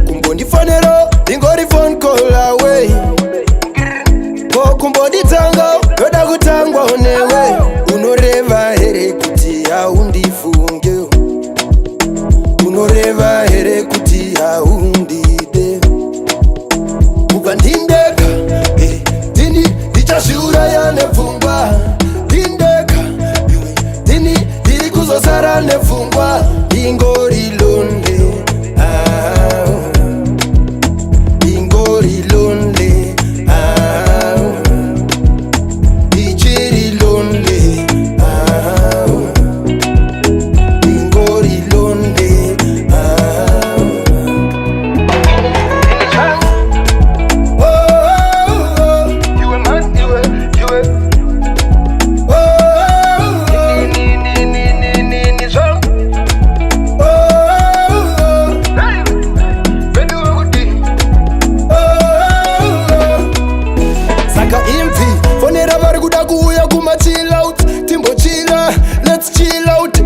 Kumbondifanero, ingori phone call away. Kumbonditanga, yoda kutangwa onewe. Unoreva here kuti haundifunge. Unoreva here kuti haundide. Ukandindeka, dini ndichashura nepfungwa. Ndindeka, dini ndiri kuzosara nepfungwa. Ingori lonely.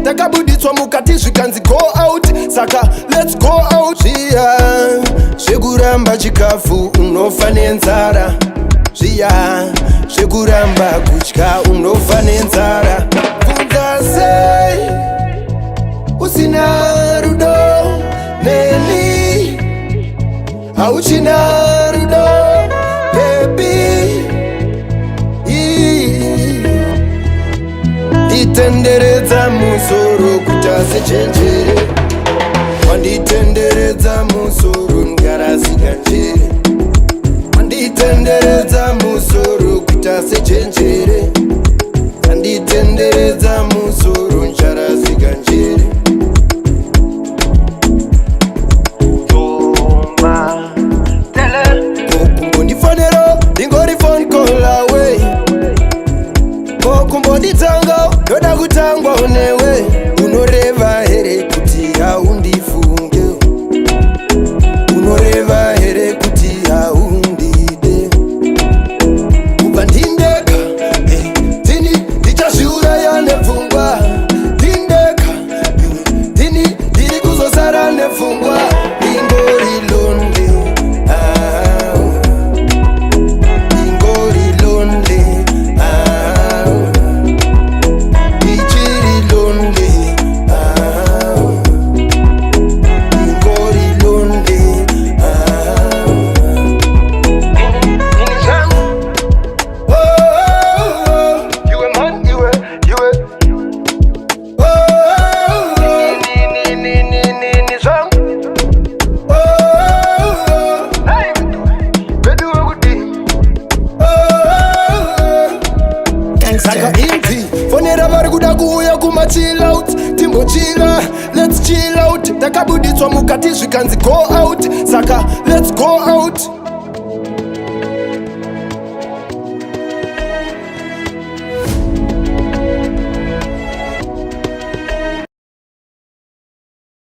Takabuditswa mukati zvikanzi go out. Saka let's go out. Zviya zvekuramba chikafu unofa nenzara. Zviya zvekuramba kutya unofa nenzara. Kunza sei usina rudo neni, hauchina rudo baby. Nditenderedza musoro kutase chenjere. Wanditenderedza musoro ngarasika njere. Wanditenderedza musoro kutase chenjere. Wanditenderedza musoro ngarasika njere. Kumbondifanero, ingori phone call away. Kumbonditanga, yoda kutangwa onewe. Unoreva here kuti haundifunge. Unoreva here kuti haundide. Ukandindeka, dini ndichashura nepfungwa. Ndindeka, dini ndiri kuzosara nepfungwa. Ingori lonely. Ingori lonely. Saka inti, fonera vari kuda kuuya kuma chill out. Timbo chilla, let's chill out. Takabuditswa mukati zvikanzi go out. Saka let's go out.